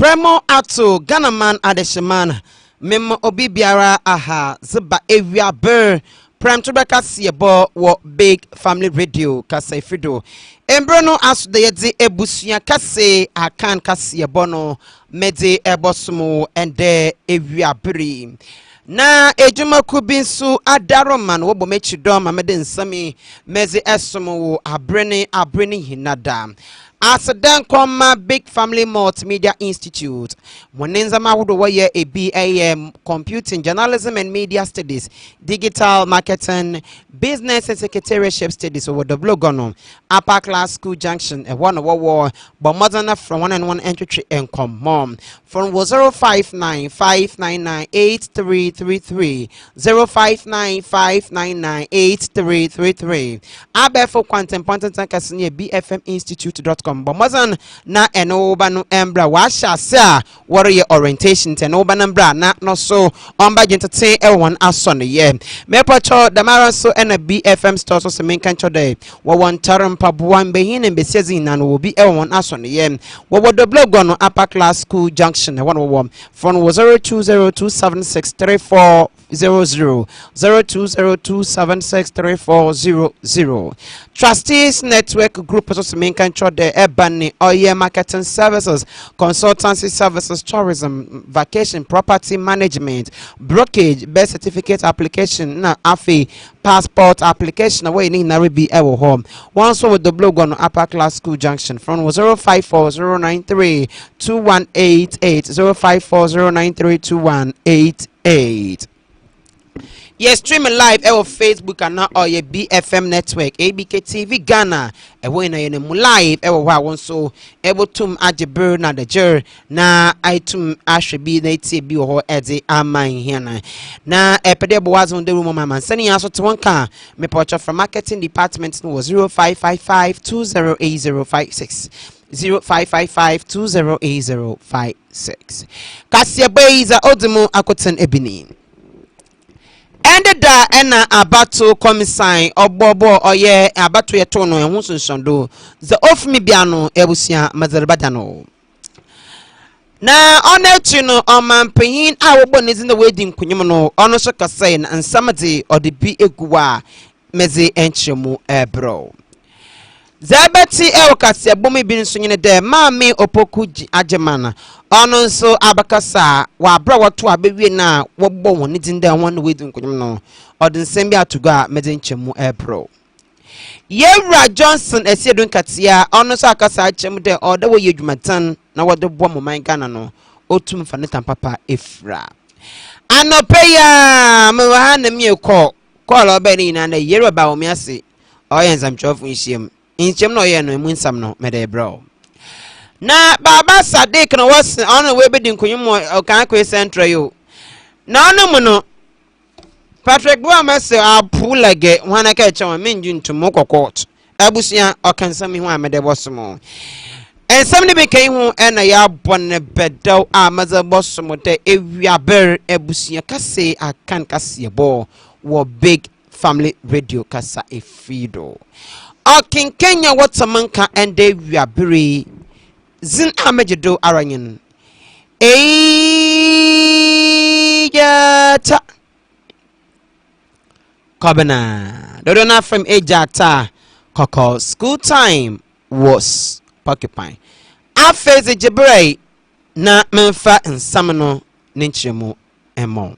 Remo ato Ghana man adeshiman memo obi biara aha ziba ewia ber prime to Kasebo wo big family radio Kasebo embrono aso de yedi Abusua kase Akan Kasebo no mede ebosumo ende ewia beri na ejuma kubinsu adaroman wo bomechi dom amede nsami meze esomo wo abrene hinada Asadan Koma Big Family Multimedia Institute. Mwenenzama wudo waye a BAM Computing, Journalism and Media Studies, Digital Marketing, Business and Secretariatship Studies over the blogono, Upper Class School Junction, and one war, but modern from 1 entry and come mom. From 059-599-8333, 059-599-8333. Abefo Quantum Ponton Tankasinia BFM Institute.com. Bomazan na enoba no embra washa sa warrior orientation ten oba nambra na no so omba entertain everyone ason ye mepacho damara so na BFM store so semen kan chode wo won taram pabuan behin and besezi na no bi everyone ason ye wo the blog no Upper Class School Junction one wo from 0202763400 0202763400 Trustees Network Group so semen kan chode Ebony Oye Marketing Services, Consultancy Services, Tourism, Vacation, Property Management, Brokerage, Birth Certificate Application, na AFI, Passport Application, away in Naribi Ewo Home. Once with the blog on Upper Class School Junction from 054093218 054093218. Yes, streaming live our Facebook and now your BFM network, ABK TV Ghana. And when I am live, ever one so able to add na the jur na item should be native be or Eddie Amine here. Na a pedal was on the room, man. Sending us to one car. Me portrait from marketing department was 0555 208056. 0555-208056. Kasebo is a Odimo Akoten Ebony. Ended da ena abato komisan obobo oye abato yetono ehunsunsondo ze ofmi biano Abusua mazarbadano na onechi no omampanyin a wobo nezi na wedding kunyum no ono so kasai na nsamade ode bi eguwa meze enchemu ebro Zabati Kasebo mi bin sunyine de maami opoku ajemana ono nso abakasa wa bra wato abewie na wobo woni dinde won we din kunyum no odin sembi atugo a medenchemu April Yewra Johnson esiedun katia ono nso akasa achemu de oda wo yedwumatan na wodo bo mo man Ghana no otum faneta papa efra anopeya me wa na mi ekọ call obeni na yero ba omi ase oyenzam chofu nhiem Inchem no ye no emunsam no mede bro na baba Sadik no was on we be din kunyum Okan Central yo na no mu no Patrick Boa mese apulage wana ka eche won menju ntumo kokot Abusua okansam hu amede bosomo ensam ne be kan hu na ya bonne bedaw amaza bosomo de ewia ber Abusua kase Akan Kasebo wo big family radio kasa efido Akin Kenya Watamanka and Dave Yabiri Zin Amajido Aranyan Ejata Kobana Dodona from Ejata Koko school time was porcupine. I face a Jibre na Memfa and Samano Ninchemo Emo.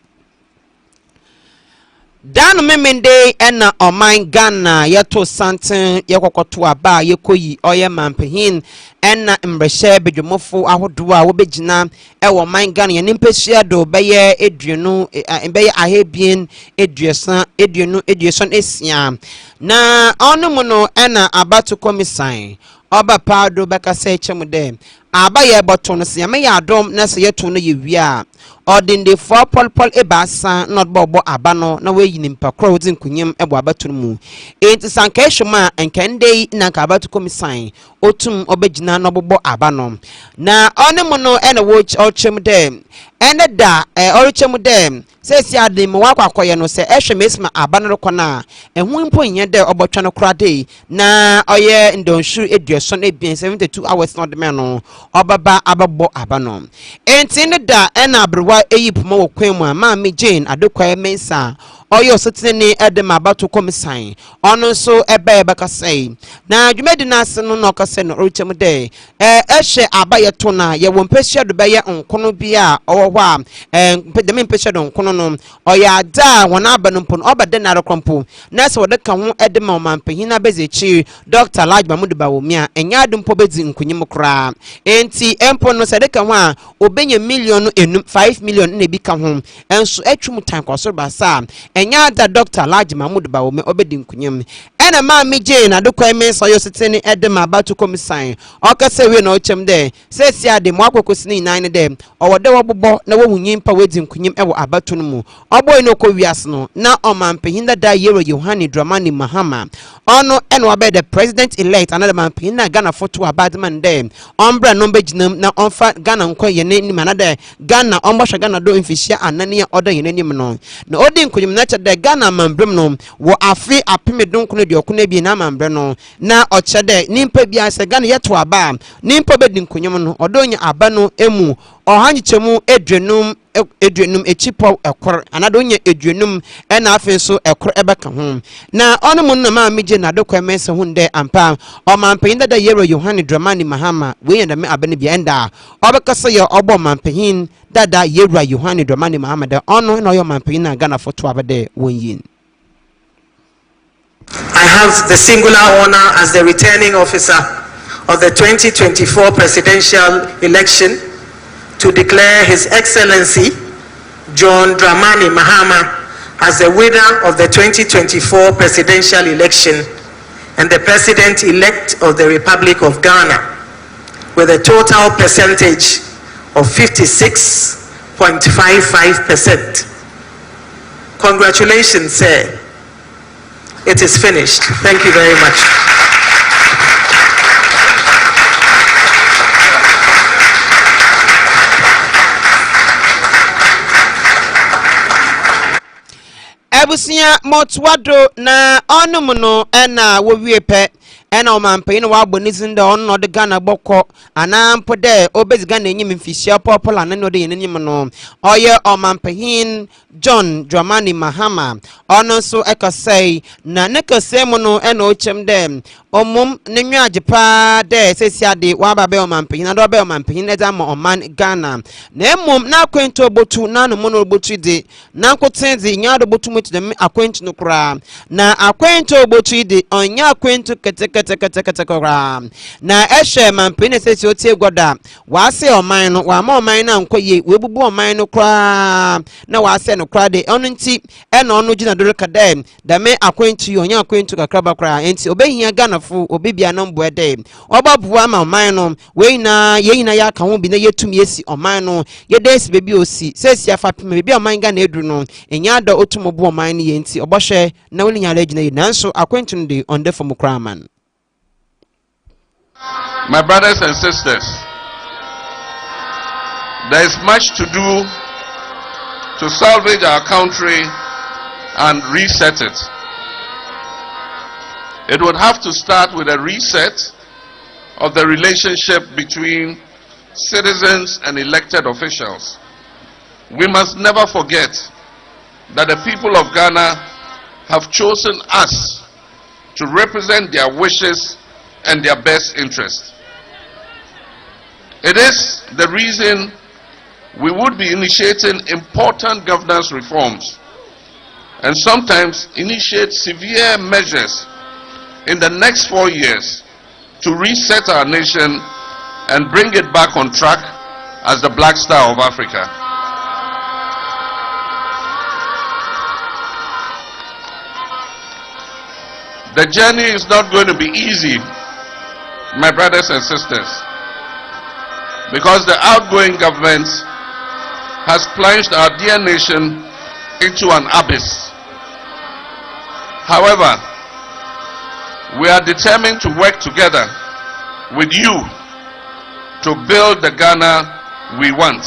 Dan memende ena oman Ghana yeto santen yekokoto aba yekoyi oye mampehin ena mbrehye bedwomofo ahodo a wobegina ewo man Ghana ye nimpehia do beye eduonu beye ahebien edueson esia na onu mu no ena abato komisan oba pado bekasa echemude aba ye boto no se me ya adom na se yeto no ye wi a Odin the four pol ebasa not bobo abano na we nimpa kro wodi nkunyem ebo abato mu. Enti sankeshuma enkende na ka abato komisan otum obegina no bobo abano. Na one mu no ene wo ochem dem. Ene da orichem dem. Sesi ade mu wakwakoye no se ehwemesma abano kona ehu mpo nya de obotwa no krade na oye ndonshu eduason ebien 72 hours no de me no obaba ababo abano. Enti ne da ena abrewa eyipuma wo kwemu ama me Jane adekwa mensa oyo sotene edem abato komisan ono so ebe bekasai na dwumedi na ase no no kase no orichem de ehye abaye to na ye wo mpehye do beye nkono bia owo a de me mpehye do nkono no oya da wona abanumpo no obade na rekrompo na se wode ka ho edem omampehina bezechi Dr. Laj Mahmud Bawumia enya adumpo bezi nkunyim kra enti empo no se de ka ho a obenye million enum 5 million na bi ka ho enso atwum tan kwaso basa enya da Dr. Laj Mahmud Bawumia obedi nkunyim ena ma me Jane adokwa me so yo setene edem abatu komisan okase we na ochem de sesi ade mo akokosini nan de owode wobobo na wohunyimpa wedi nkunyim ewo abatu no mu oboy no ko wias no na omampehinda da yero Yohani Dramani Mahama ono eno abe the president elect another man pina Ghana photo abadman de ombra no beginam na onfa Ghana nkoye ne ni manade Ghana ombosha Ghana do mfishia anane oda ye nanim no na odi nkunyim na de Ghana mambrem no wo afi apemedon kono de okuna bi na mambre no na ochede nimpa bia se Ghana yeto aba nimpa bedi nkunyim no odonya aba no emu ohanyichemu edwenum echipo ekor anadonya edwenum ena afi so ekor ebeka ho na ono mu na ma meje na dokwa mense hunde ampa o mampehin da yero Yohani Dramani Mahama we yenda me abane bia enda obekasa ye obo mampehin dada yero Yohani Dramani Mahama da ono na yo mampehin na Ghana foto abade wonyin. I have the singular honor as the returning officer of the 2024 presidential election to declare His Excellency John Dramani Mahama as the winner of the 2024 presidential election and the President-elect of the Republic of Ghana with a total percentage of 56.55%. Congratulations, sir. It is finished. Thank you very much. Abusua motwado na onum no ena wo wiepe ena omampe no wagbonizin de onno de Ghana bokọ anampo de obezi Ghana enyim mfisia popular na no de yenyim no oye omampehin John Dramani Mahama ono so ekasai na nekasem no ena ochem de omum ne nwaje pa de sesiade wababe omampehin na do be omampehin de ma oman Ghana na emum na akwento botu na no mono botu de na nkotenzi nyado botu metu de akwento no kra na akwento botu de onya akwento kete kra na ehwe mampene sesi otie goda wase oman no wa ma oman na nkoye webubu oman no kra na wase no kra de ono nti ena ono gina do rekada da me akwento onya akwento kakra ba kra enti obehia Ghanafo obibia no mbo ede obabuwa ma oman no we na yeyina ya ka ho bi na yetumi esi oman no yedesi bebi osi sesi afapem bebi oman Ghana edru no enya da otumobu oman no yenti obohwe na woni nyala gina yi nanso akwento no de onde fom kra man. My brothers and sisters, there is much to do to salvage our country and reset it. It would have to start with a reset of the relationship between citizens and elected officials. We must never forget that the people of Ghana have chosen us to represent their wishes and their best interest. It is the reason we would be initiating important governance reforms and sometimes initiate severe measures in the next 4 years to reset our nation and bring it back on track as the Black Star of Africa. The journey is not going to be easy, my brothers and sisters, because the outgoing government has plunged our dear nation into an abyss. However, we are determined to work together with you to build the Ghana we want.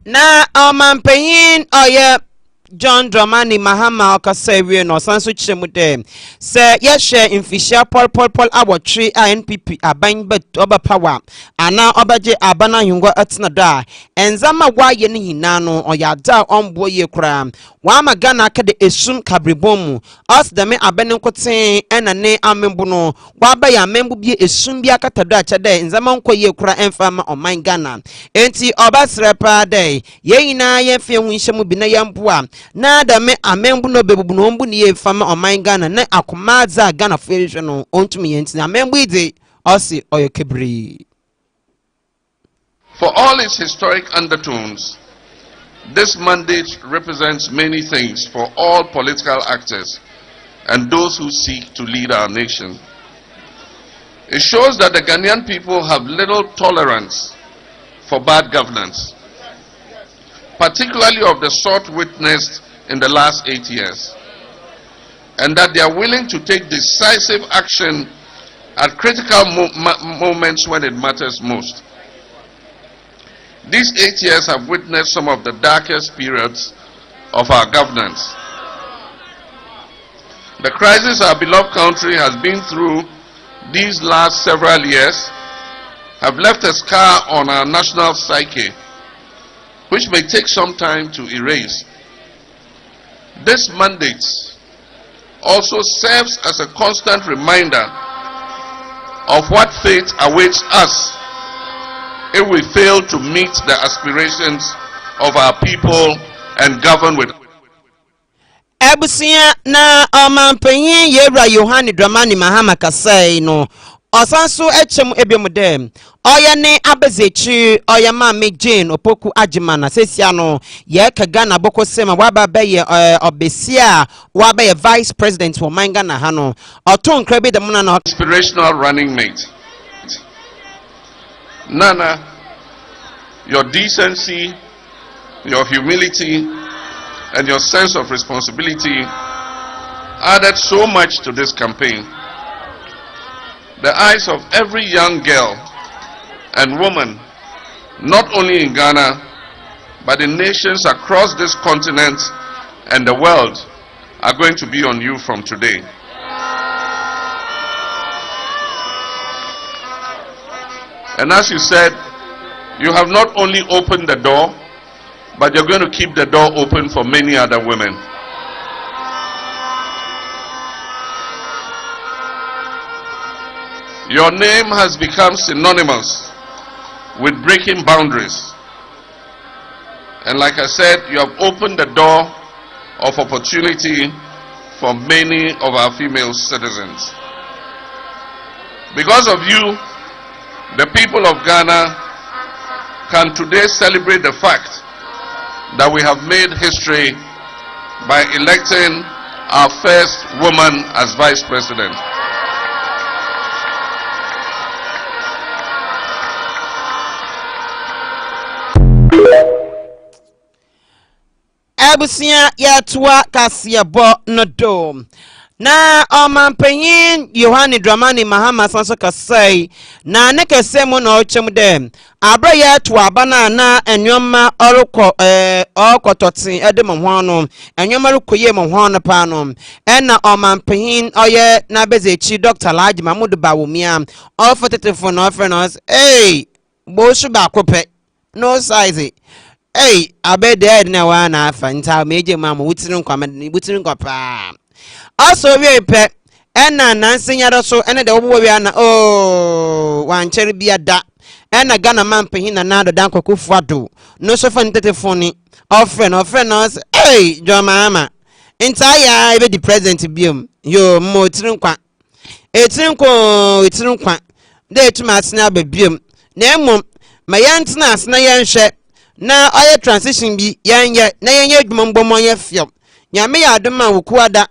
Na Omanpeyin Oye John Dramani Mahama Kasebo no sanso chimude se ye share infisha pol awotwe NPP aban bet oba power ana obaje abana yungwa atina da enzama waye ne hina no oyada ombo ye kura wa magana ka de esum kabrebomu as de me abene nkoten ena ne amembu no wa ba ya membu bi esum bi akatado achade enzama nkoye kura enfama oman Ghana enti obasrepa dey ye hina ye fe hu nhyemu bi na yamboa na da me amembu no bebubu no mbu ne ye fama oman Ghana na akomaza Ghana fehwe no ontumi yenti amembu ide osi oyokebri. For all its historic undertones, this mandate represents many things for all political actors and those who seek to lead our nation. It shows that the Ghanaian people have little tolerance for bad governance, particularly of the sort witnessed in the last 8 years, and that they are willing to take decisive action at critical moments when it matters most. These 8 years have witnessed some of the darkest periods of our governance. The crisis our beloved country has been through these last several years have left a scar on our national psyche, which may take some time to erase. This mandate also serves as a constant reminder of what fate awaits us if we fail to meet the aspirations of our people and govern with. Abusua na Omanpeyin Yewra Yohane Dramani Mahama Kasei no osanso echem ebiomde oya ne abezechi oya mama Jane opoku agimana sesia no ye ka Ghana boko sema waba beye obesia waba ye vice president for Ghana ha no oton krabe de muna no Inspirational running mate. Nana, your decency, your humility, and your sense of responsibility added so much to this campaign. The eyes of every young girl and woman, not only in Ghana, but in nations across this continent and the world, are going to be on you from today. And as you said, you have not only opened the door, but you're going to keep the door open for many other women. Your name has become synonymous with breaking boundaries. And like I said, you have opened the door of opportunity for many of our female citizens. Because of you, the people of Ghana can today celebrate the fact that we have made history by electing our first woman as vice president. Abusua yatwa Kasebo no do na Omanpeyin Yohane Dramani Mahama sanso kasai na ne kasemo na ochem dem abra yatwa bana na enwoma orukọ okototin edem ho no enwoma rukoye mo ho no pa no na Omanpeyin oye na bezechi Dr. Laji Mahmud Bawumia ofotetefo no ofrenos bo su ba kope no size abede na wa na afa nta meje mama wutirin kwamani wutirin kwapa aso wie pe ena nansen yaro so ene de wo wi ana wan chere bia da ena Ghana Manpeyin na nado dan kwakufu ado no so fa ntetefoni ofre no jo mama nta ya ebe di president biom yo mo tirin kwa etirin kwa de etuma asena babiom na emom mayantina asena yenhwe na oye transition bi yanye na yenye adwuma mbommo ye fiam nyame ya adoma wokuada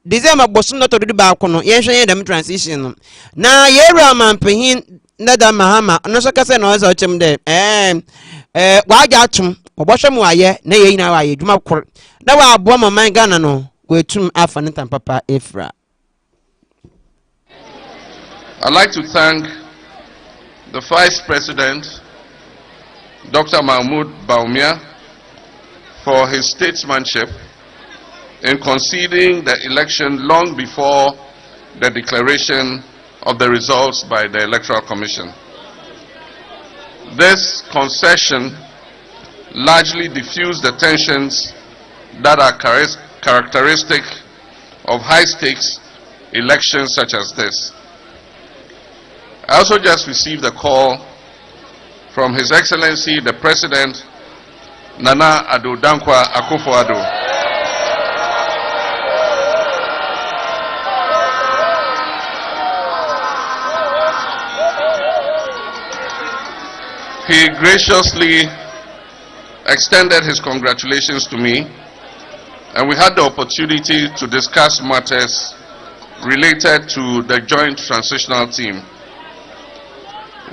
December bosun not to do ba kono yenhwe dem transition no na Yewra Omanpeyin Nada Mahama no so kase no so chem de waja atum obosho mu aye na ye nyina waye dwuma kor na wa abo man Ghana no wetum afa ne papa Efra. I'd like to thank the Vice President, Dr. Mahmoud Baumia, for his statesmanship in conceding the election long before the declaration of the results by the Electoral Commission. This concession largely diffused the tensions that are characteristic of high-stakes elections such as this. I also just received a call from His Excellency the President, Nana Addo Dankwa Akufo-Addo. He graciously extended his congratulations to me, and we had the opportunity to discuss matters related to the joint transitional team.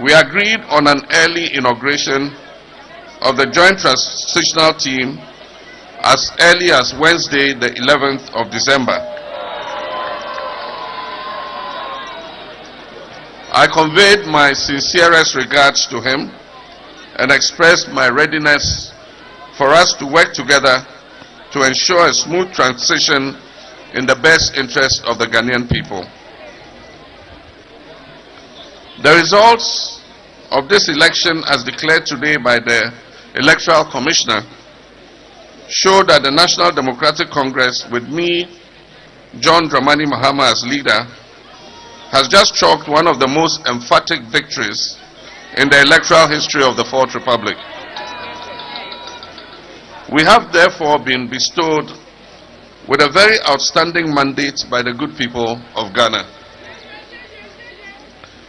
We agreed on an early inauguration of the joint transitional team as early as Wednesday, the 11th of December. I conveyed my sincerest regards to him and expressed my readiness for us to work together to ensure a smooth transition in the best interest of the Ghanaian people. The results of this election, as declared today by the Electoral Commissioner, show that the National Democratic Congress, with me, John Dramani Mahama, as leader, has just chalked one of the most emphatic victories in the electoral history of the Fourth Republic. We have therefore been bestowed with a very outstanding mandate by the good people of Ghana.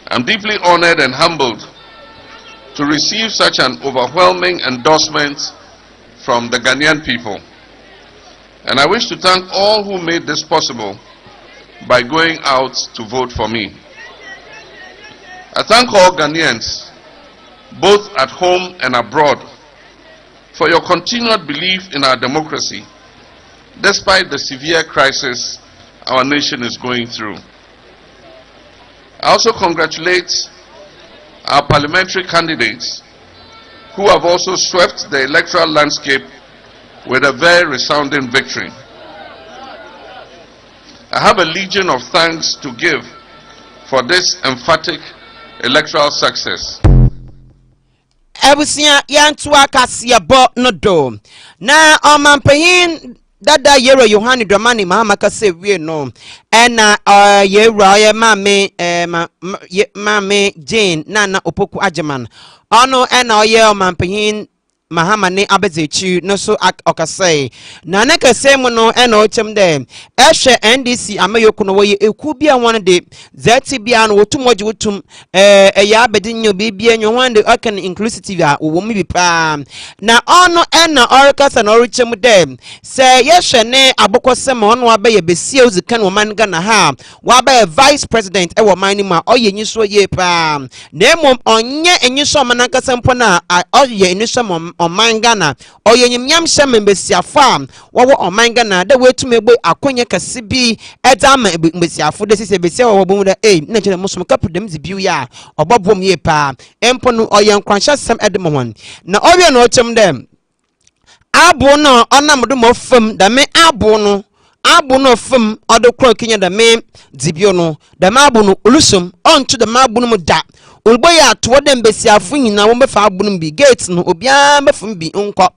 I'm deeply honored and humbled to receive such an overwhelming endorsement from the Ghanaian people. And I wish to thank all who made this possible by going out to vote for me. I thank all Ghanaians, both at home and abroad, for your continued belief in our democracy, despite the severe crisis our nation is going through. I also congratulate our parliamentary candidates who have also swept the electoral landscape with a very resounding victory. I have a legion of thanks to give for this emphatic electoral success. Abusua yantua Kasebo no do na omampanyin dada yero Yohani Dramani Mahama Kasebo no ena yero ye mame Jane nana opoku ajeman ono ena ye omampanyin Mahama ne abezechi no so okasai na ne kasem no ena ochem de ehwe NDC amayoku no woye eku bia won de zati bia no wotumoje wotum eya abedinyo bibia nyo won de Akan inclusive a wo mi bi pa na ono ena orikasa na orichem de se yehwe ne abokosem ono abaye besie ozikan wo man Ghana ha wa abaye vice president e wo man ni ma oye nyiso ye pa na emom onye enyiso manakasa mpo na oye enyiso Oman Ghana oye nyimnyam hyem mbesiafo a wo Oman Ghana da wetumegbe akonye kasibi edama mbesiafo de sise besia wo bomu da na chere musom kapudem zibiu ya obobom ye pa empo no oye nkwanhya sem edem hon na owie no ochem dem abo no onamdo mo fam da me abo no fam odokro kinya da me zibio no da me abo no olusom onto da me abo no mu da Ulboya to them besiafu nyina wo befa abunum bi gate no obia mefum bi nkọ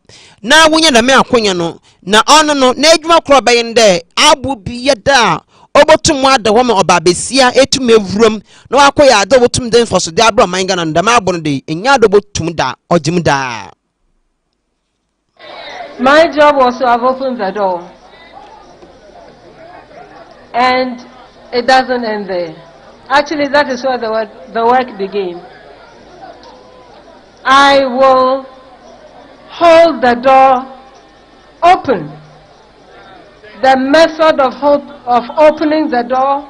na wonya da me akonya no na ono no na adwuma kro bayin de abu bi yeda obotum ada wo me oba besia etum evrum na wakoya ada botum den foso de abro man Ghana da ma abo no de enya do botum da ogim da. My job was to have opened the door, and it doesn't end there. Actually, that is where the work began. I will hold the door open. The method of opening the door,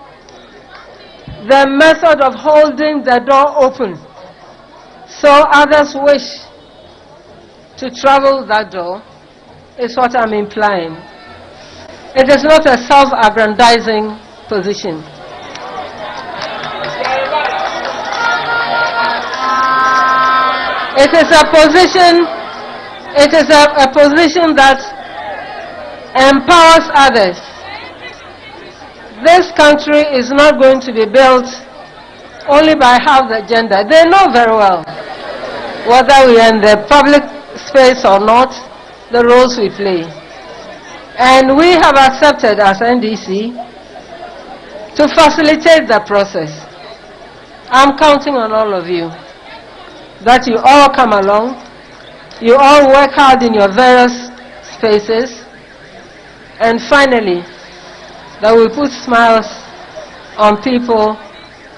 the method of holding the door open, so others wish to travel that door, is what I'm implying. It is not a self-aggrandizing position. It is a position that empowers others. This country is not going to be built only by half the gender. They know very well, whether we are in the public space or not, the roles we play. And we have accepted as NDC to facilitate the process. I'm counting on all of you, that you all come along, you all work hard in your various spaces, and finally, that we put smiles on people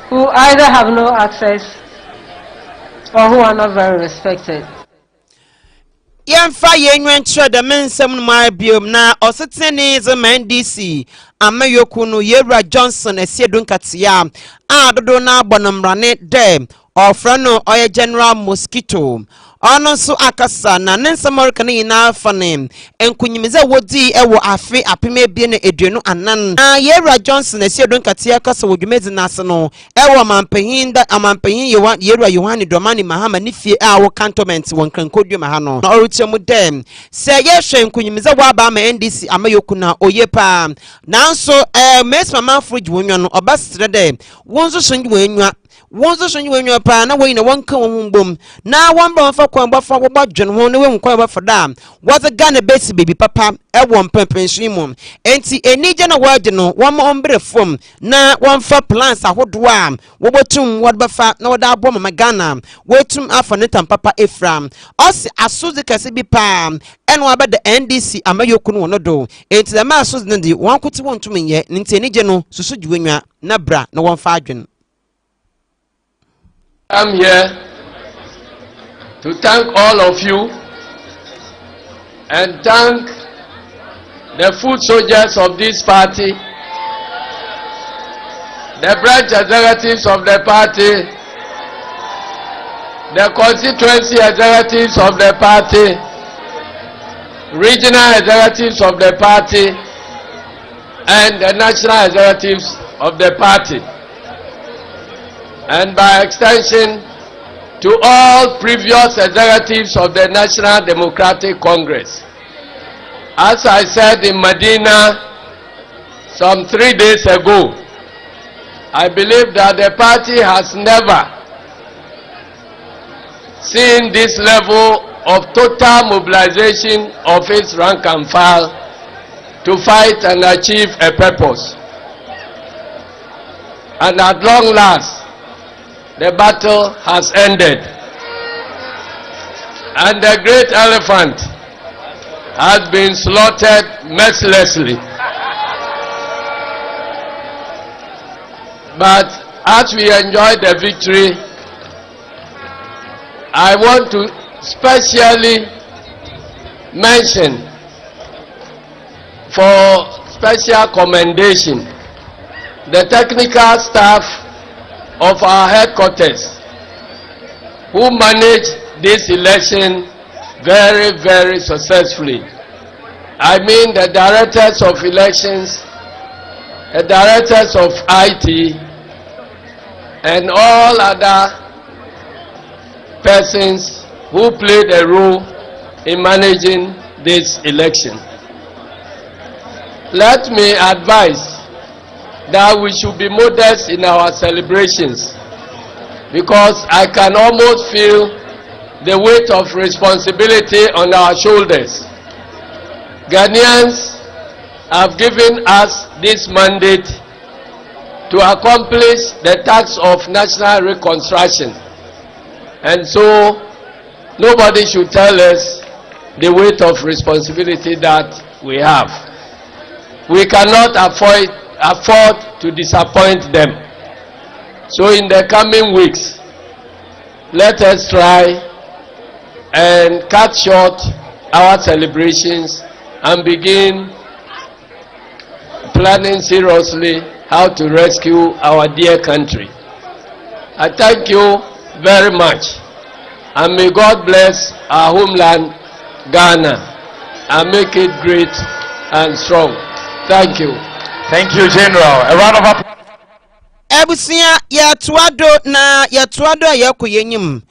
who either have no access or who are not very respected. Yemfa yenwentre de mensem no ma biom na osetene ze NDC amayokunu Yewura Johnson esiedun katia a dodo na abonamrane de ofrano oye General Mosquito ono so akasa na nensamorika ne ina fane enkunyimize wodi ewo afe apeme bie ne eduenu anan na Yewura Johnson esiedun katia kasa wodwumezi na ase no ewo amampanyin Yewura Yohane Domani Mahama nifie a wo cantonment won krankodwuma ha no na oruchemu dem se yehwe enkunyimize wa ba ma NDC amayokuna oyepa nanso mesma manfruj wonwa no obastre de wonzo sonji wenwa pa na we na wonka wonbom na wonba wonfa kwamba fa wobba dwen ho ne we nkwa ba fada was a Ghana base baby papa e won pempension mu enti enije na wade no won ombre fom na wonfa plans ahodo a wobotum wodba fa na woda abo mama Ghana wetum afa ne tam papa Efram osi asuzi kase bi pa eno abada NDC amayokunu wono do enti da ma asuzi ne di won kuti wontum nye enti enije no susu juwenwa na bra na wonfa adwen. I'm here to thank all of you and thank the foot soldiers of this party, the branch executives of the party, the constituency executives of the party, regional executives of the party, and the national executives of the party. And by extension, to all previous executives of the National Democratic Congress. As I said in Medina some 3 days ago, I believe that the party has never seen this level of total mobilization of its rank and file to fight and achieve a purpose. And at long last, the battle has ended, and the great elephant has been slaughtered mercilessly. But as we enjoy the victory, I want to specially mention for special commendation the technical staff of our headquarters who managed this election very, very successfully. I mean the directors of elections, the directors of IT, and all other persons who played a role in managing this election. Let me advise that we should be modest in our celebrations, because I can almost feel the weight of responsibility on our shoulders. Ghanaians have given us this mandate to accomplish the task of national reconstruction, and so nobody should tell us the weight of responsibility that we have. We cannot afford to disappoint them. So in the coming weeks, let us try and cut short our celebrations and begin planning seriously how to rescue our dear country. I thank you very much, and may God bless our homeland Ghana and make it great and strong. Thank you. Thank you, General. A round of applause. Abusua ya tuado na ya tuado ya kuyenyim.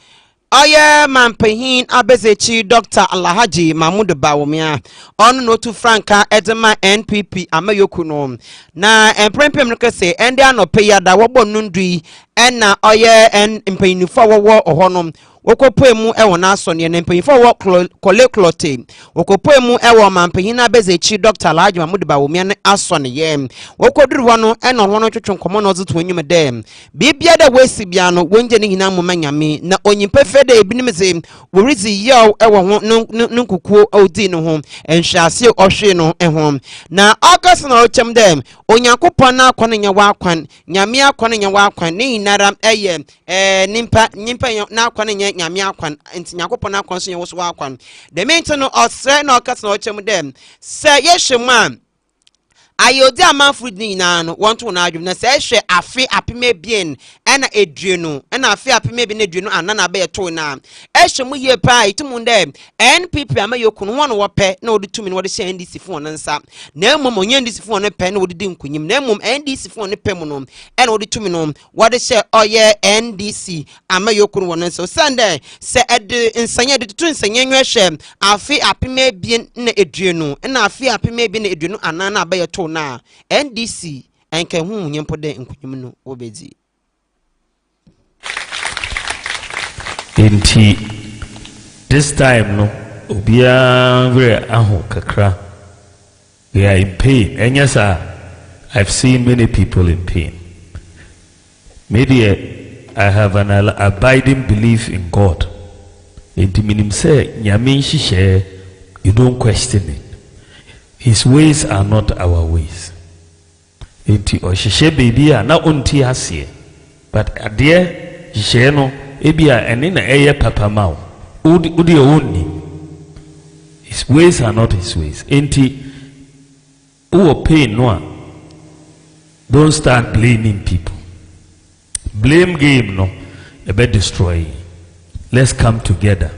Oye mampehin abezechi Dr. Alhaji Mahmoud Bawumia onu notu franka edema NPP amayoku no na emprempem no kese ende anope ya da wobo nundui ena oye mpanyinfo wowo ohonom wokopoemu ewo na asone na mpanyinfo wo koleklote wokopoemu ewo mampehin abezechi Dr. Alhaji Mahmoud Bawumia ne asone ye wokoduru hono ena hono twetwe nkomo na ozeto enyum dem bibia da wesi bia no wonje ne hina mo manyame na onyimpe fede ebinimze worizi yaw ewo ho nkukuo odi no ho enhwase ohwe no ho na August na ochem dem onyankopon na akwane nya wa akwan nyame akwane nya wa akwan ne hinara eye nimpa na akwane nya nyame akwan enti nyankopon na akwan so nya wo so wa akwan de mento no osre na August na ochem dem se yehwema ayodi amanfru ni na no wonto na adwum na se hwe afe apeme bien ena eduenu ena afe apeme bi na eduenu anana ba yeto na ehwe mu ye pa itumu nde NPP amayoku no wono wope na odi tumi no wode hye NDC fo no nsa na emom onye NDC fo no pe na wode di nkunyim na emom NDC fo no pe mu no ena odi tumi no wode hye oye NDC amayoku no wono nsa sande se ede nsanya de tutu nsanya nwehwe afe apeme bien na eduenu ena afe apeme bi na eduenu anana ba yeto na NDC enke hu nyempo de nkunyim no obedi enti this time no obia very aho kakra we are in pain enyasa I've seen many people in pain maybe I have an abiding belief in God enti minim say nyame nhihye you don't question it. His ways are not our ways. Enti ohihye baby a na onti ase. But ade hihye no ebia ene na eye papa mawo. Udi onni. His ways are not his ways. Enti uwo pain no a don't start blaming people. Blame game no ebe destroy. Let's come together.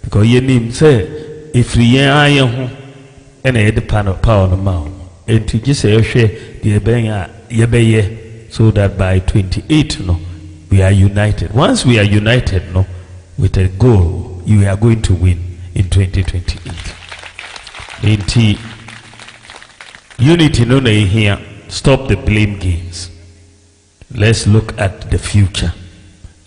Because ye nim say if yen aye ho ena yede power no mawo enti gise ehwe de benya yebeye so that by 28 no we are united. Once we are united no with a goal you are going to win in 2028 enti unity no na here. Stop the blame games. Let's look at the future.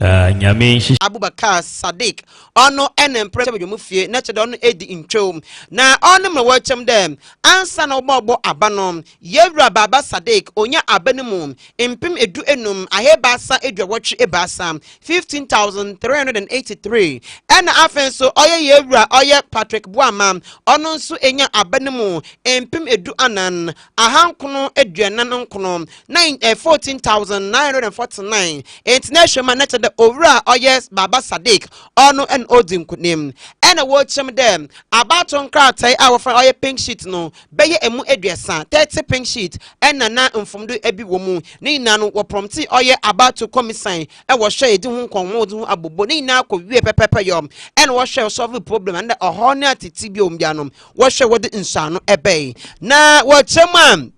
Abubakar Sadiq ono ene mpre bedwomfie na chede ono edi intwom na ono me wachem dem ansa na obo abanom yewura baba Sadiq onya abanimum impim edu enum ahebasa edwawotwe ebasa 15,383 ena afenso oye yewura oye Patrick Buama ono nso enya abanimu impim edu anan ahankono eduanan nkono 14,949 international na chede Owura oyes baba Sadiq ono en odin kunim ena wo chem dem abaton kratai awofan oye pink sheet no beye emu eduasa 30 pink sheet ena na mfomdo ebi wo mu ni na no wo prompti oye abato commission e wo hwe edi hu nkonwo odi hu abobo ni na akọ wie pepepe yom ena wo hwe solve problem and oho na atiti bi ombianom wo hwe wo de nsano ebe na wo chem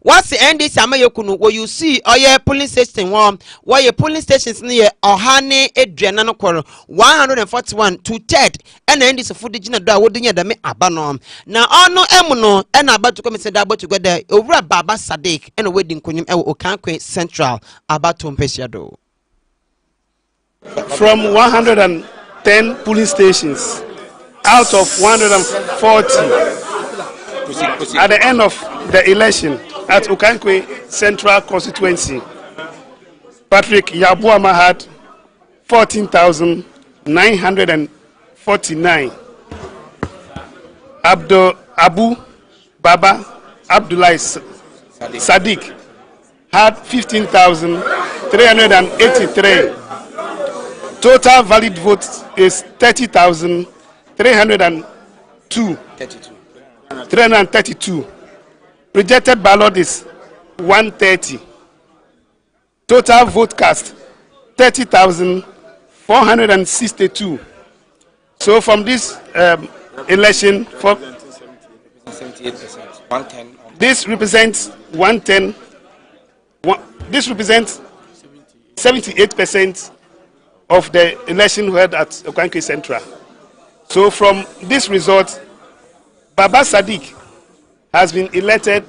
what's the NDC amayokunu where you see oye polling station where your polling stations near ohane edriana no kworo 141 to third and NDC food digina do awodinya da me abano na ono emuno and about to come say that together over baba Sadiq and wedding kunyum e Okan Central about to mpesiado from 110 polling stations out of 140 at the end of the election at Okankwe Central Constituency. Patrick Yabuama had 14,949. Abu Baba Abdullah Sadiq had 15,383. Total valid votes is 30,302. 332. Rejected ballot is 130. Total vote cast 30,462. So from this election for 78%. 110. This represents 110. This represents 78% of the election held at Okankwe Central. So from this result, Baba Sadiq has been elected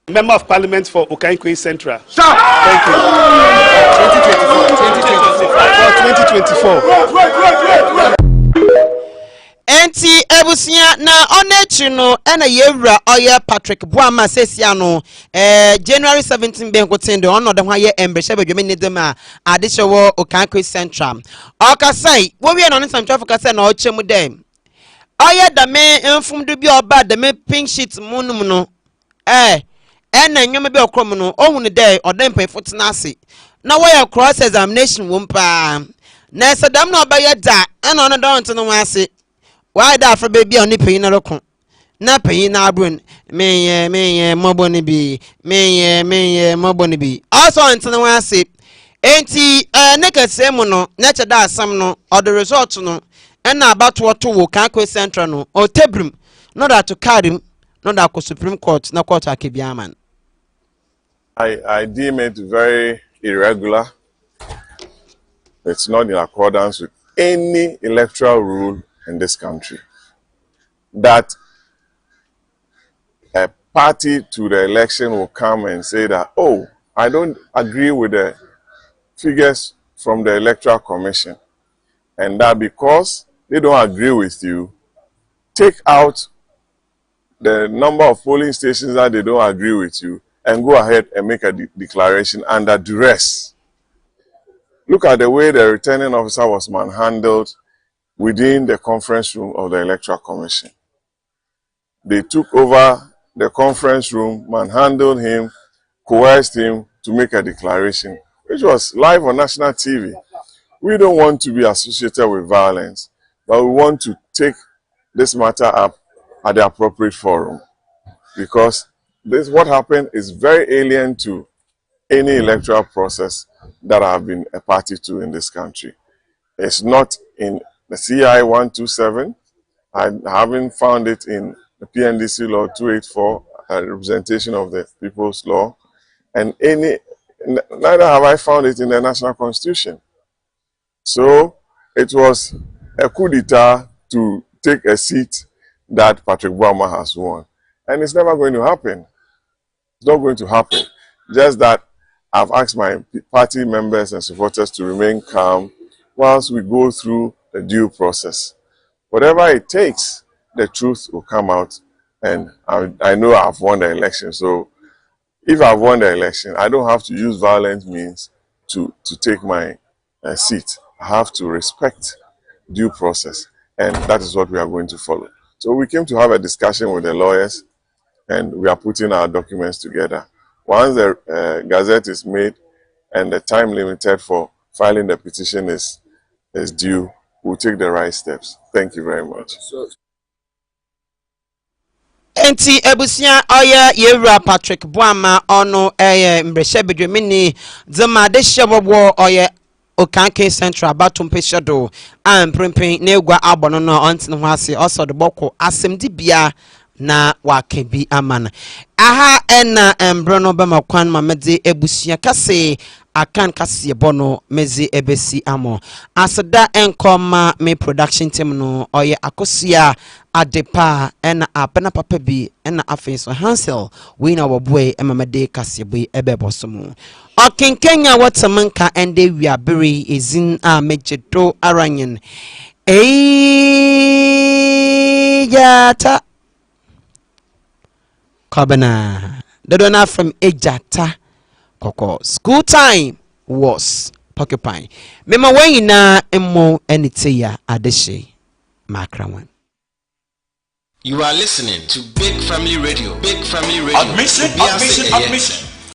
Member of Parliament for Okankwe Central. Thank you. 2024. Enti Abusua na onechi no ena yewura oye Patrick Boama sesia no January 17 ben kwotende ono de ho aye embresha badwame ne dem a adehyewo Okankwe Central okasai wo wie no ne samtwafo kasa na ochemu dem oye dame mfumdu bi oba dame pink sheet munum no ena nwome bi okrom no ohunu dey odempan fotena ase na wo cross examination wo mpa na sedam na obaye da ena ono don to no ase why that for baby on the pain na pain na brun me moboni bi me moboni bi also antina wan say enti ne kasem no na che da asam no or the result no na abato to wo Okankwe Central no o tebrim no that to carry no that ko Supreme Court na court akebiaman. I deem it very irregular. It's not in accordance with any electoral rule in this country that a party to the election will come and say that, oh, I don't agree with the figures from the Electoral Commission, and that because they don't agree with you, take out the number of polling stations that they don't agree with you and go ahead and make a declaration under duress. Look at the way the returning officer was manhandled within the conference room of the Electoral Commission. They took over the conference room, manhandled him, coerced him to make a declaration, which was live on national TV. We don't want to be associated with violence, but we want to take this matter up at the appropriate forum, because what happened is very alien to any electoral process that I have been a party to in this country. It's not in the CI 127, I haven't found it in the PNDC law 284, a representation of the people's law, and neither have I found it in the national constitution. So it was a coup d'etat to take a seat that Patrick Boama has won. And it's never going to happen. It's not going to happen. Just that I've asked my party members and supporters to remain calm whilst we go through the due process. Whatever it takes, the truth will come out, and I know I've won the election. So if I've won the election, I don't have to use violent means to take my seat. I have to respect due process, and that is what we are going to follow. So we came to have a discussion with the lawyers, and we are putting our documents together. Once the gazette is made and the time limited for filing the petition is due, we'll take the right steps. Thank you very much. Enti Abusua oya yewura Patrick Boama ono mbresha bedwemini zema de hyebobo oya Okankwe Central batum peshedo amprempin na egwa abono no ontin ho ase osode boko asemdi bia na wakebi amana aha ena embrono bema kwan mamede Abusua kase Akan Kasebo no mezi ebesi amo asada enkoma me production team no oye akosia adepa ena apena papa bi ena afenso Hansel we na woboy emamade Kasebo ebebosomu okenkenya watamanka ende wiabere ezin a mejedo aranyen ejata kabana dodona from ejata Koko school time was porcupine. Mema when na emo eniteya adeshe makrawan. You are listening to Big Family Radio. Big Family Radio. Admission.